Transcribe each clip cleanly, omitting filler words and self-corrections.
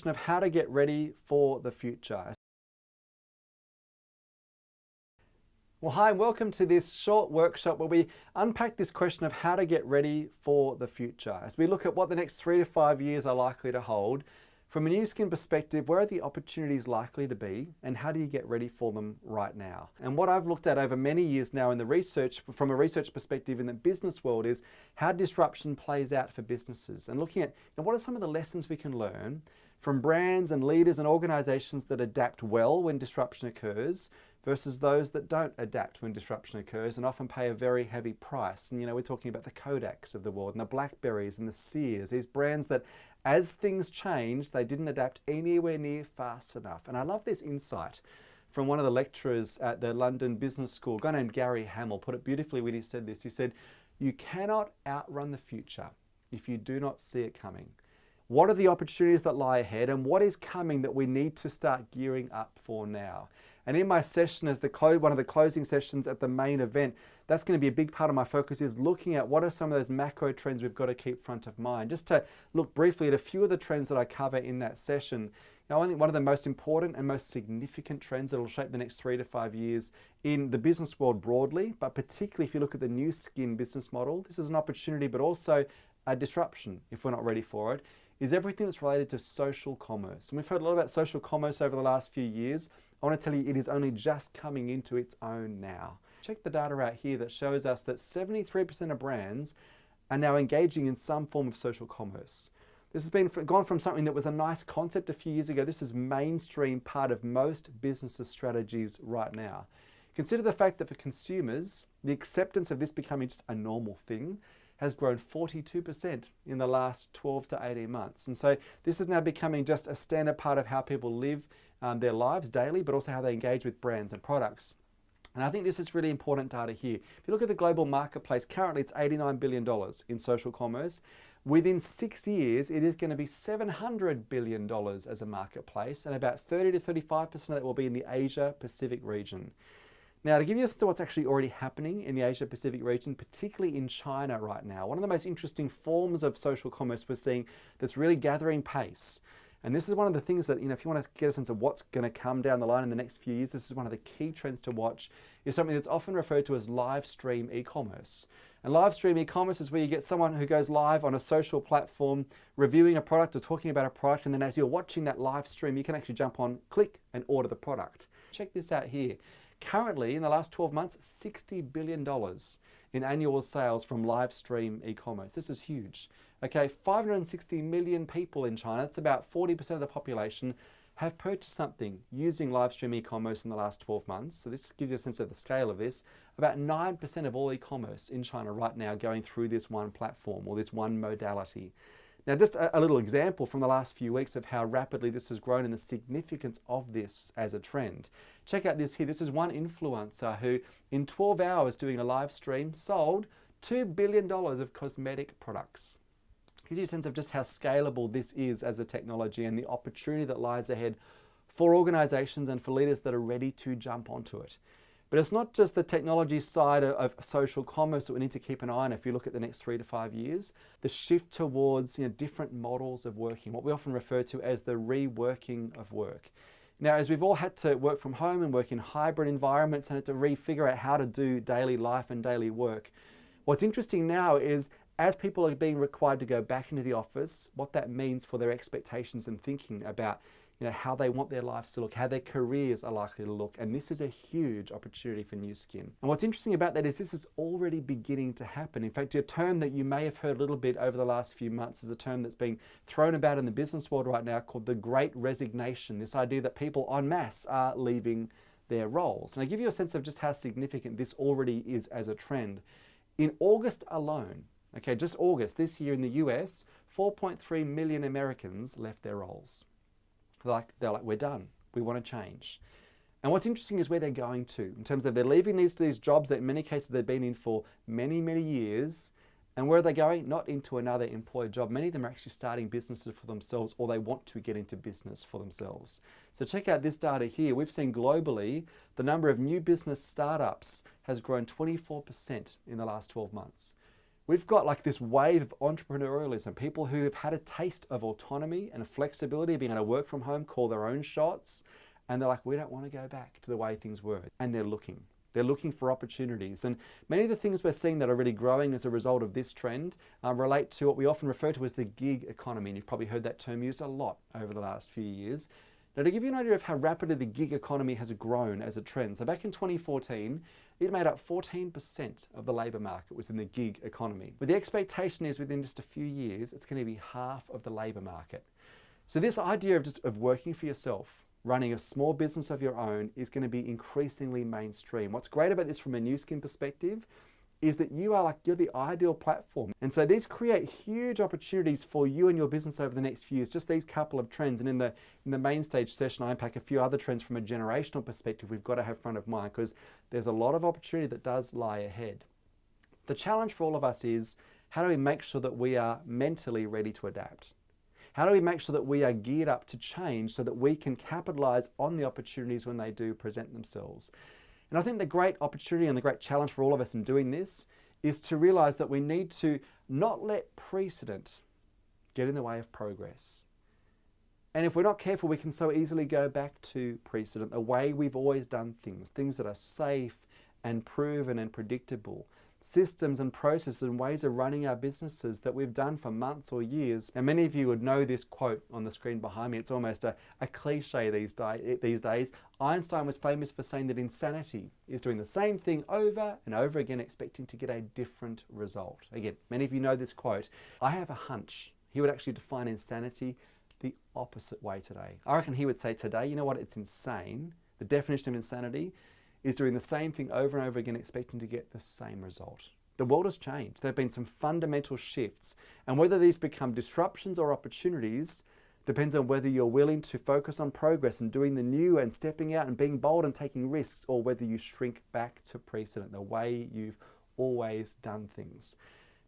question of how to get ready for the future. Well, hi, and welcome to this short workshop where we unpack this question of how to get ready for the future. As we look at what the next 3 to 5 years are likely to hold, from a Nu Skin perspective, where are the opportunities likely to be and how do you get ready for them right now? And what I've looked at over many years now in the research, from a research perspective in the business world, is how disruption plays out for businesses and looking at what are some of the lessons we can learn from brands and leaders and organizations that adapt well when disruption occurs versus those that don't adapt when disruption occurs and often pay a very heavy price. And we're talking about the Kodaks of the world and the Blackberries and the Sears, these brands that as things changed, they didn't adapt anywhere near fast enough. And I love this insight from one of the lecturers at the London Business School, a guy named Gary Hamel, put it beautifully when he said this. He said, "You cannot outrun the future if you do not see it coming." What are the opportunities that lie ahead and what is coming that we need to start gearing up for now? And in my session as one of the closing sessions at the main event, that's going to be a big part of my focus, is looking at what are some of those macro trends we've got to keep front of mind. Just to look briefly at a few of the trends that I cover in that session. I think one of the most important and most significant trends that will shape the next 3 to 5 years in the business world broadly, but particularly if you look at the Nu Skin business model, this is an opportunity but also a disruption if we're not ready for it, is everything that's related to social commerce. And we've heard a lot about social commerce over the last few years. I want to tell you it is only just coming into its own now. Check the data out here that shows us that 73% of brands are now engaging in some form of social commerce. This has gone from something that was a nice concept a few years ago. This is mainstream part of most businesses' strategies right now. Consider the fact that for consumers, the acceptance of this becoming just a normal thing has grown 42% in the last 12 to 18 months. And so this is now becoming just a standard part of how people live their lives daily, but also how they engage with brands and products. And I think this is really important data here. If you look at the global marketplace, currently it's $89 billion in social commerce. Within 6 years, it is going to be $700 billion as a marketplace, and about 30 to 35% of that will be in the Asia Pacific region. Now, to give you a sense of what's actually already happening in the Asia Pacific region, particularly in China right now, one of the most interesting forms of social commerce we're seeing that's really gathering pace. And this is one of the things that, if you want to get a sense of what's going to come down the line in the next few years, this is one of the key trends to watch, is something that's often referred to as live stream e-commerce. And live stream e-commerce is where you get someone who goes live on a social platform reviewing a product or talking about a product, and then as you're watching that live stream, you can actually jump on, click, and order the product. Check this out here. Currently, in the last 12 months, $60 billion in annual sales from live stream e-commerce. This is huge. Okay, 560 million people in China, that's about 40% of the population, have purchased something using live stream e-commerce in the last 12 months. So this gives you a sense of the scale of this. About 9% of all e-commerce in China right now going through this one platform or this one modality. Now, just a little example from the last few weeks of how rapidly this has grown and the significance of this as a trend. Check out this here. This is one influencer who, in 12 hours doing a live stream, sold $2 billion of cosmetic products. Gives you a sense of just how scalable this is as a technology and the opportunity that lies ahead for organizations and for leaders that are ready to jump onto it. But it's not just the technology side of social commerce that we need to keep an eye on if you look at the next 3 to 5 years. The shift towards different models of working, what we often refer to as the reworking of work. Now, as we've all had to work from home and work in hybrid environments and had to refigure out how to do daily life and daily work, what's interesting now is as people are being required to go back into the office, what that means for their expectations and thinking about how they want their lives to look, how their careers are likely to look. And this is a huge opportunity for Nu Skin. And what's interesting about that is this is already beginning to happen. In fact, a term that you may have heard a little bit over the last few months is a term that's being thrown about in the business world right now called the Great Resignation. This idea that people en masse are leaving their roles. And I give you a sense of just how significant this already is as a trend. In August alone, okay, just August this year in the US, 4.3 million Americans left their roles. They're like, we're done. We want to change. And what's interesting is where they're going to, in terms of they're leaving these jobs that in many cases they've been in for many, many years. And where are they going? Not into another employed job. Many of them are actually starting businesses for themselves, or they want to get into business for themselves. So check out this data here. We've seen globally, the number of new business startups has grown 24% in the last 12 months. We've got like this wave of entrepreneurialism, people who have had a taste of autonomy and flexibility, being able to work from home, call their own shots, and they're like, we don't want to go back to the way things were. And they're looking. They're looking for opportunities. And many of the things we're seeing that are really growing as a result of this trend relate to what we often refer to as the gig economy. And you've probably heard that term used a lot over the last few years. Now, to give you an idea of how rapidly the gig economy has grown as a trend, so back in 2014, it made up 14% of the labour market was in the gig economy. But the expectation is within just a few years, it's going to be half of the labour market. So this idea of working for yourself, running a small business of your own, is going to be increasingly mainstream. What's great about this from a new skin perspective is that you're the ideal platform. And so these create huge opportunities for you and your business over the next few years, just these couple of trends. And in the main stage session, I unpack a few other trends from a generational perspective we've got to have front of mind, because there's a lot of opportunity that does lie ahead. The challenge for all of us is, how do we make sure that we are mentally ready to adapt? How do we make sure that we are geared up to change so that we can capitalize on the opportunities when they do present themselves? And I think the great opportunity and the great challenge for all of us in doing this is to realize that we need to not let precedent get in the way of progress. And if we're not careful, we can so easily go back to precedent, the way we've always done things, things that are safe and proven and predictable, systems and processes and ways of running our businesses that we've done for months or years. And many of you would know this quote on the screen behind me. It's almost a cliche these days. Einstein was famous for saying that insanity is doing the same thing over and over again, expecting to get a different result. Again, many of you know this quote. I have a hunch he would actually define insanity the opposite way today. I reckon he would say today, you know what, it's insane. The definition of insanity is doing the same thing over and over again, expecting to get the same result. The world has changed. There have been some fundamental shifts, and whether these become disruptions or opportunities depends on whether you're willing to focus on progress and doing the new and stepping out and being bold and taking risks, or whether you shrink back to precedent, the way you've always done things.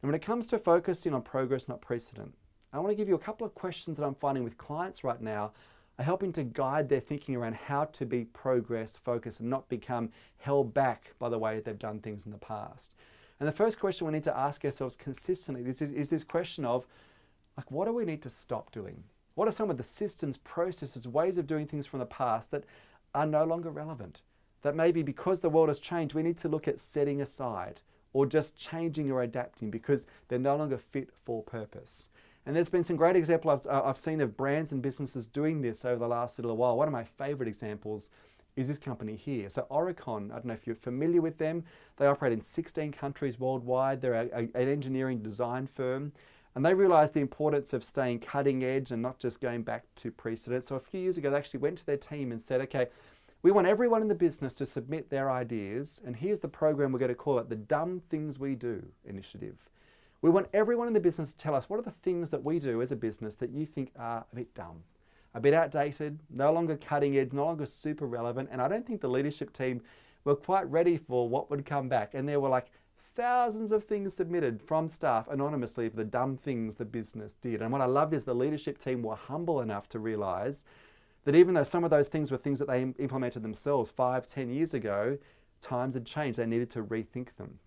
And when it comes to focusing on progress, not precedent, I want to give you a couple of questions that I'm finding with clients right now are helping to guide their thinking around how to be progress focused and not become held back by the way they've done things in the past. And the first question we need to ask ourselves consistently is this question of, like, what do we need to stop doing? What are some of the systems, processes, ways of doing things from the past that are no longer relevant? That maybe because the world has changed, we need to look at setting aside or just changing or adapting because they're no longer fit for purpose. And there's been some great examples I've seen of brands and businesses doing this over the last little while. One of my favorite examples is this company here. So Oricon, I don't know if you're familiar with them. They operate in 16 countries worldwide. They're an engineering design firm. And they realized the importance of staying cutting edge and not just going back to precedent. So a few years ago, they actually went to their team and said, okay, we want everyone in the business to submit their ideas. And here's the program we're going to call it the Dumb Things We Do initiative. We want everyone in the business to tell us what are the things that we do as a business that you think are a bit dumb, a bit outdated, no longer cutting edge, no longer super relevant. And I don't think the leadership team were quite ready for what would come back. And there were like thousands of things submitted from staff anonymously for the dumb things the business did. And what I loved is the leadership team were humble enough to realize that even though some of those things were things that they implemented themselves 5-10 years ago, times had changed. They needed to rethink them.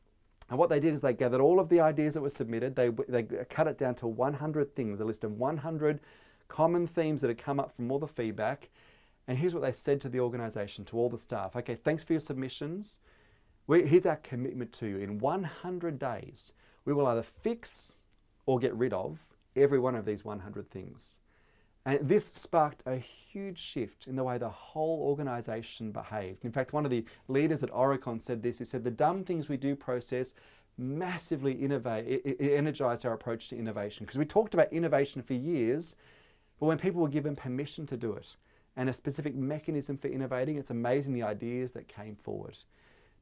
And what they did is they gathered all of the ideas that were submitted, they cut it down to 100 things, a list of 100 common themes that had come up from all the feedback. And here's what they said to the organization, to all the staff. Okay, thanks for your submissions. Here's our commitment to you. In 100 days, we will either fix or get rid of every one of these 100 things. And this sparked a huge shift in the way the whole organization behaved. In fact, one of the leaders at Oricon said this. He said, the dumb things we do process massively energized our approach to innovation. Because we talked about innovation for years, but when people were given permission to do it and a specific mechanism for innovating, it's amazing the ideas that came forward.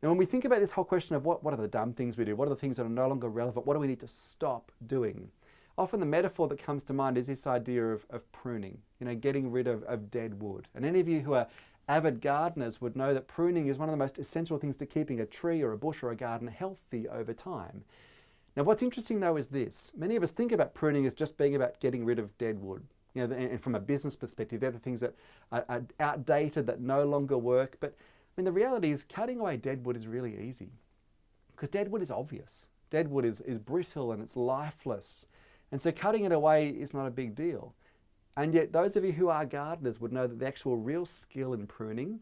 Now, when we think about this whole question of what are the dumb things we do, what are the things that are no longer relevant, what do we need to stop doing? Often the metaphor that comes to mind is this idea of pruning, getting rid of dead wood. And any of you who are avid gardeners would know that pruning is one of the most essential things to keeping a tree or a bush or a garden healthy over time. Now, what's interesting though is this. Many of us think about pruning as just being about getting rid of dead wood. And from a business perspective, they're the things that are outdated, that no longer work. But the reality is cutting away dead wood is really easy because dead wood is obvious. Dead wood is brittle and it's lifeless. And so cutting it away is not a big deal. And yet those of you who are gardeners would know that the actual real skill in pruning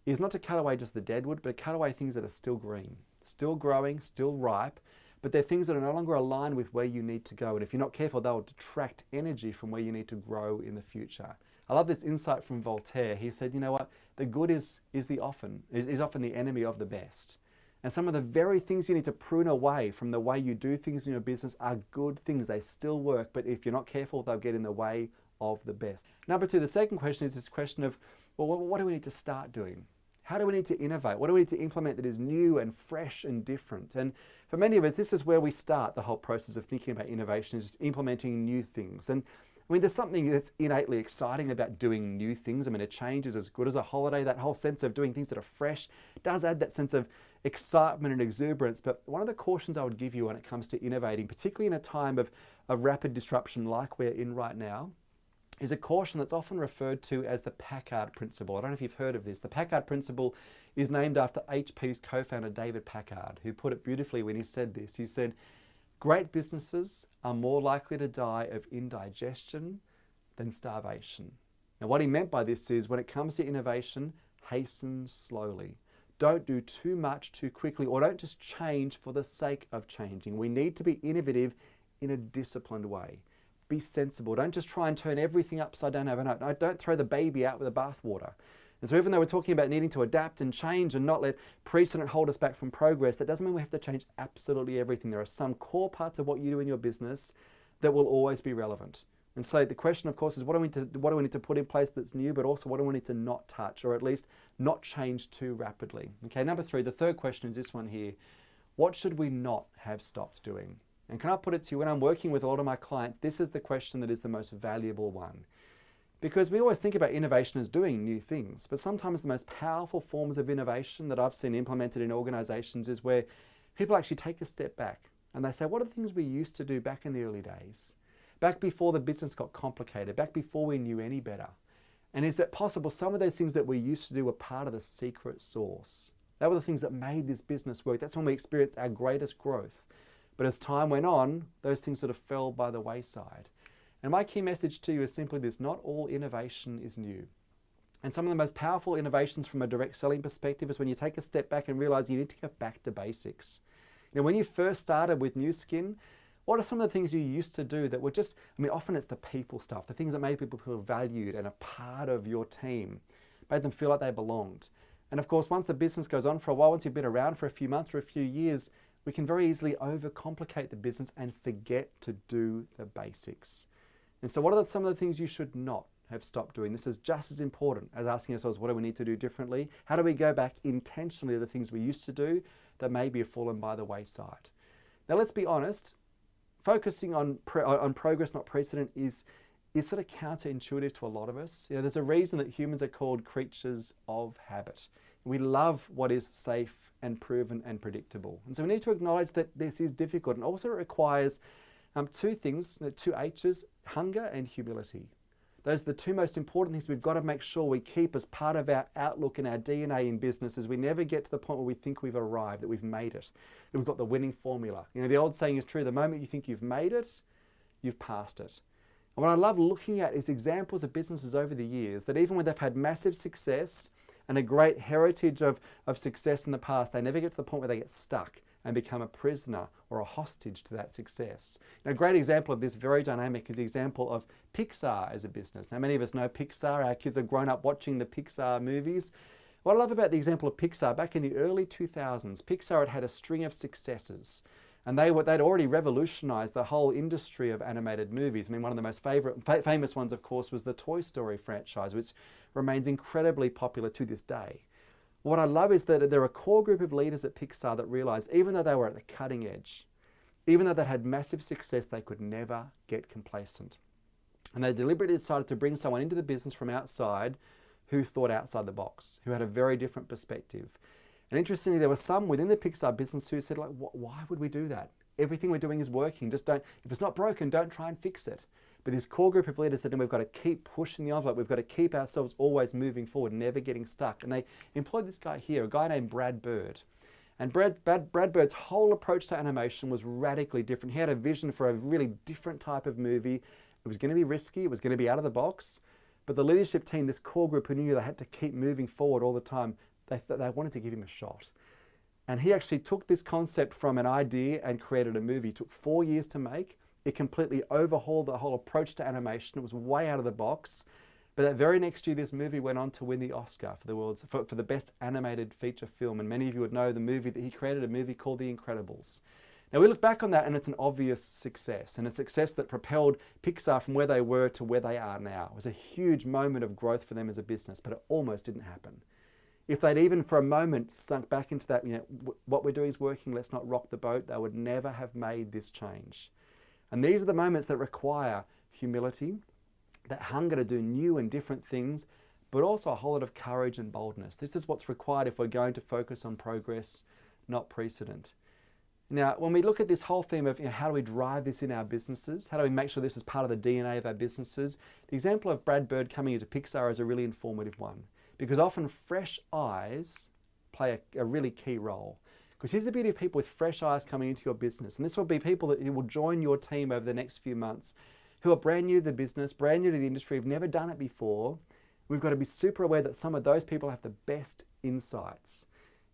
is not to cut away just the dead wood, but to cut away things that are still green, still growing, still ripe, but they're things that are no longer aligned with where you need to go. And if you're not careful, they'll detract energy from where you need to grow in the future. I love this insight from Voltaire. He said, you know what? The good is often the enemy of the best. And some of the very things you need to prune away from the way you do things in your business are good things. They still work, but if you're not careful, they'll get in the way of the best. Number two, the second question is this question of, well, what do we need to start doing? How do we need to innovate? What do we need to implement that is new and fresh and different? And for many of us, this is where we start the whole process of thinking about innovation, is just implementing new things. And I mean, there's something that's innately exciting about doing new things. I mean, a change is as good as a holiday. That whole sense of doing things that are fresh does add that sense of excitement and exuberance. But one of the cautions I would give you when it comes to innovating, particularly in a time of rapid disruption like we're in right now, is a caution that's often referred to as the Packard principle. I don't know if you've heard of this. The Packard principle is named after HP's co-founder David Packard, who put it beautifully when he said this. He said, "Great businesses are more likely to die of indigestion than starvation." Now, what he meant by this is, when it comes to innovation, hasten slowly. Don't do too much too quickly, or don't just change for the sake of changing. We need to be innovative in a disciplined way. Be sensible. Don't just try and turn everything upside down overnight. No, don't throw the baby out with the bathwater. And so even though we're talking about needing to adapt and change and not let precedent hold us back from progress, that doesn't mean we have to change absolutely everything. There are some core parts of what you do in your business that will always be relevant. And so the question, of course, is what do we need to put in place that's new, but also what do we need to not touch, or at least not change too rapidly? Okay, number three, the third question is this one here. What should we not have stopped doing? And can I put it to you, when I'm working with a lot of my clients, this is the question that is the most valuable one. Because we always think about innovation as doing new things, but sometimes the most powerful forms of innovation that I've seen implemented in organizations is where people actually take a step back and they say, what are the things we used to do back in the early days? Back before the business got complicated, back before we knew any better. And is it possible some of those things that we used to do were part of the secret sauce? They were the things that made this business work. That's when we experienced our greatest growth. But as time went on, those things sort of fell by the wayside. And my key message to you is simply this: not all innovation is new. And some of the most powerful innovations from a direct selling perspective is when you take a step back and realize you need to get back to basics. You know, when you first started with New Skin, what are some of the things you used to do that were just, I mean, often it's the people stuff, the things that made people feel valued and a part of your team, made them feel like they belonged. And of course, once the business goes on for a while, once you've been around for a few months or a few years, we can very easily overcomplicate the business and forget to do the basics. And so what are some of the things you should not have stopped doing? This is just as important as asking ourselves, what do we need to do differently? How do we go back intentionally to the things we used to do that maybe have fallen by the wayside? Now, let's be honest, focusing on progress, not precedent, is sort of counterintuitive to a lot of us. You know, there's a reason that humans are called creatures of habit. We love what is safe and proven and predictable. And so we need to acknowledge that this is difficult, and also it requires two things, the two H's, hunger and humility. Those are the two most important things we've got to make sure we keep as part of our outlook and our DNA in business, as we never get to the point where we think we've arrived, that we've made it, that we've got the winning formula. You know, the old saying is true: the moment you think you've made it, you've passed it. And what I love looking at is examples of businesses over the years that even when they've had massive success and a great heritage of success in the past, they never get to the point where they get stuck and become a prisoner or a hostage to that success. Now, a great example of this, very dynamic, is the example of Pixar as a business. Now, many of us know Pixar. Our kids have grown up watching the Pixar movies. What I love about the example of Pixar, back in the early 2000s, Pixar had a string of successes. And they'd already revolutionized the whole industry of animated movies. I mean, one of the most famous ones, of course, was the Toy Story franchise, which remains incredibly popular to this day. What I love is that there are a core group of leaders at Pixar that realized, even though they were at the cutting edge, even though they had massive success, they could never get complacent. And they deliberately decided to bring someone into the business from outside who thought outside the box, who had a very different perspective. And interestingly, there were some within the Pixar business who said, like, why would we do that? Everything we're doing is working. Just don't, if it's not broken, don't try and fix it. But this core group of leaders said, we've got to keep pushing the envelope. We've got to keep ourselves always moving forward, never getting stuck. And they employed this guy here, a guy named Brad Bird. And Brad Bird's whole approach to animation was radically different. He had a vision for a really different type of movie. It was going to be risky, it was going to be out of the box, but the leadership team, this core group who knew they had to keep moving forward all the time, they wanted to give him a shot. And he actually took this concept from an idea and created a movie. It took 4 years to make. It completely overhauled the whole approach to animation. It was way out of the box. But that very next year, this movie went on to win the Oscar for the best animated feature film. And many of you would know the movie that he created, a movie called The Incredibles. Now we look back on that and it's an obvious success, and a success that propelled Pixar from where they were to where they are now. It was a huge moment of growth for them as a business, but it almost didn't happen. If they'd even for a moment sunk back into that, what we're doing is working, let's not rock the boat, they would never have made this change. And these are the moments that require humility, that hunger to do new and different things, but also a whole lot of courage and boldness. This is what's required if we're going to focus on progress, not precedent. Now, when we look at this whole theme of how do we drive this in our businesses, how do we make sure this is part of the DNA of our businesses, the example of Brad Bird coming into Pixar is a really informative one, because often fresh eyes play a really key role. Because here's the beauty of people with fresh eyes coming into your business, and this will be people that will join your team over the next few months who are brand new to the business, brand new to the industry, have never done it before. We've got to be super aware that some of those people have the best insights.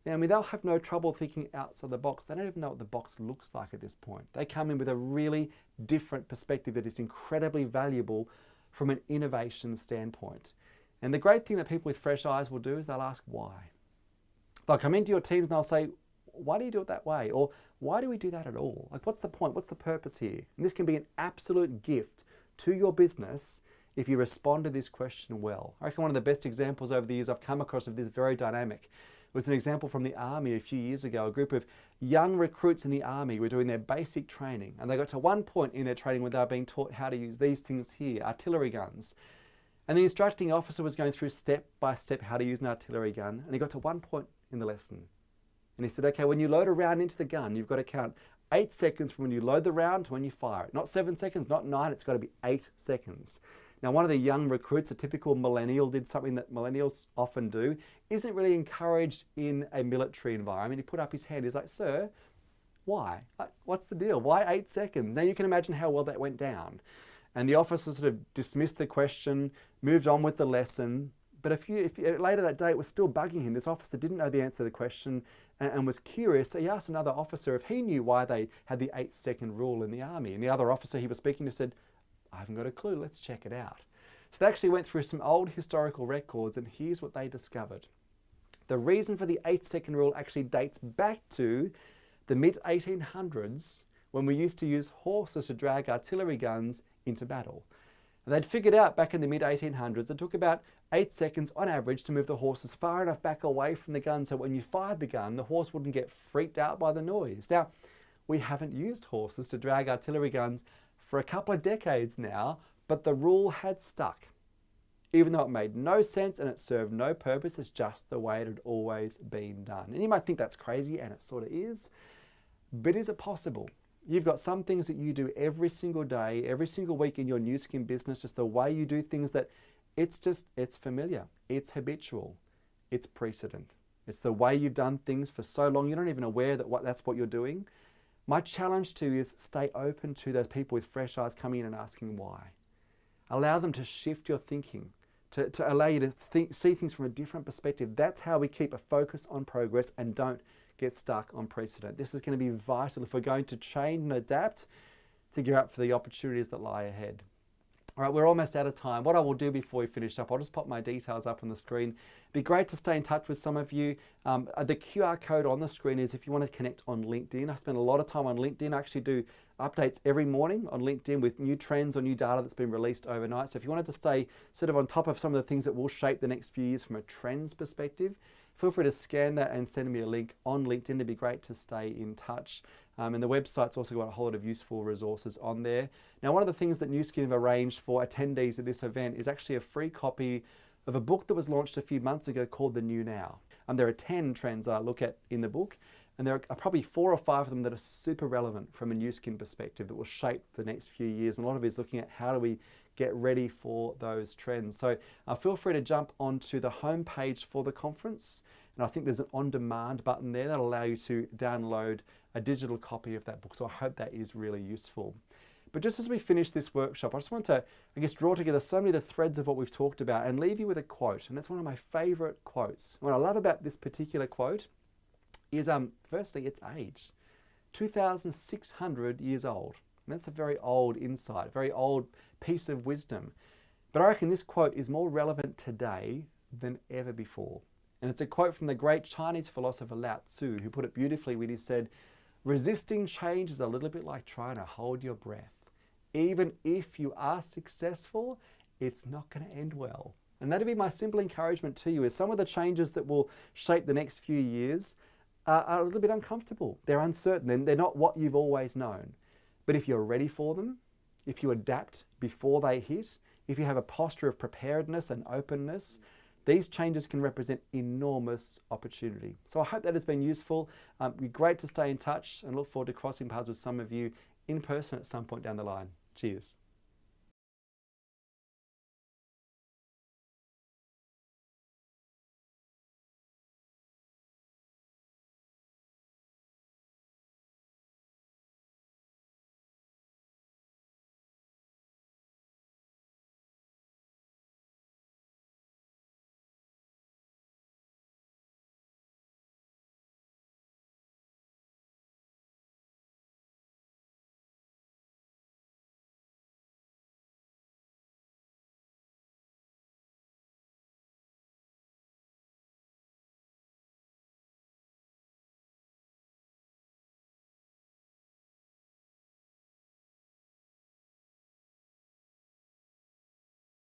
Now, I mean, they'll have no trouble thinking outside the box. They don't even know what the box looks like at this point. They come in with a really different perspective that is incredibly valuable from an innovation standpoint. And the great thing that people with fresh eyes will do is they'll ask why. They'll come into your teams and they'll say, why do you do it that way? Or why do we do that at all? Like, what's the point? What's the purpose here? And this can be an absolute gift to your business if you respond to this question well. I reckon one of the best examples over the years I've come across of this very dynamic was an example from the Army a few years ago. A group of young recruits in the Army were doing their basic training, and they got to one point in their training where they were being taught how to use these things here, artillery guns. And the instructing officer was going through step by step how to use an artillery gun, and he got to one point in the lesson. And he said, okay, when you load a round into the gun, you've got to count 8 seconds from when you load the round to when you fire it. Not 7 seconds, not 9, it's got to be 8 seconds. Now, one of the young recruits, a typical millennial, did something that millennials often do, isn't really encouraged in a military environment. He put up his hand, he's like, sir, why? What's the deal? Why 8 seconds? Now you can imagine how well that went down. And the officer sort of dismissed the question, moved on with the lesson. But if later that day, it was still bugging him. This officer didn't know the answer to the question and was curious. So he asked another officer if he knew why they had the 8-second rule in the Army. And the other officer he was speaking to said, I haven't got a clue, let's check it out. So they actually went through some old historical records, and here's what they discovered. The reason for the 8-second rule actually dates back to the mid-1800s, when we used to use horses to drag artillery guns into battle. And they'd figured out back in the mid-1800s it took about 8 seconds on average to move the horses far enough back away from the gun so when you fired the gun, the horse wouldn't get freaked out by the noise. Now, we haven't used horses to drag artillery guns for a couple of decades now, but the rule had stuck. Even though it made no sense and it served no purpose, it's just the way it had always been done. And you might think that's crazy, and it sort of is, but is it possible? You've got some things that you do every single day, every single week in your new skin business, just the way you do things that it's familiar, it's habitual, it's precedent. It's the way you've done things for so long, you're not even aware that that's what you're doing. My challenge to you is stay open to those people with fresh eyes coming in and asking why. Allow them to shift your thinking, to allow you to see things from a different perspective. That's how we keep a focus on progress and don't get stuck on precedent. This is going to be vital if we're going to change and adapt to gear up for the opportunities that lie ahead. All right, we're almost out of time. What I will do before we finish up, I'll just pop my details up on the screen. It'd be great to stay in touch with some of you. The QR code on the screen is if you want to connect on LinkedIn. I spend a lot of time on LinkedIn. I actually do updates every morning on LinkedIn with new trends or new data that's been released overnight. So if you wanted to stay sort of on top of some of the things that will shape the next few years from a trends perspective, feel free to scan that and send me a link on LinkedIn. It'd be great to stay in touch. And the website's also got a whole lot of useful resources on there. Now, one of the things that New Skin have arranged for attendees at this event is actually a free copy of a book that was launched a few months ago called The New Now. There are 10 trends I look at in the book, and there are probably 4 or 5 of them that are super relevant from a New Skin perspective that will shape the next few years. And a lot of it is looking at how do we get ready for those trends. So feel free to jump onto the homepage for the conference. And I think there's an on-demand button there that'll allow you to download a digital copy of that book. So I hope that is really useful. But just as we finish this workshop, I just want to, draw together so many of the threads of what we've talked about and leave you with a quote. And it's one of my favorite quotes. What I love about this particular quote is, firstly, its age. 2,600 years old. And that's a very old insight, a very old piece of wisdom. But I reckon this quote is more relevant today than ever before. And it's a quote from the great Chinese philosopher Lao Tzu, who put it beautifully when he said, "Resisting change is a little bit like trying to hold your breath. Even if you are successful, it's not going to end well." And that'd be my simple encouragement to you, is some of the changes that will shape the next few years are a little bit uncomfortable. They're uncertain. They're not what you've always known. But if you're ready for them, if you adapt before they hit, if you have a posture of preparedness and openness, these changes can represent enormous opportunity. So I hope that has been useful. It'd be great to stay in touch and look forward to crossing paths with some of you in person at some point down the line. Cheers.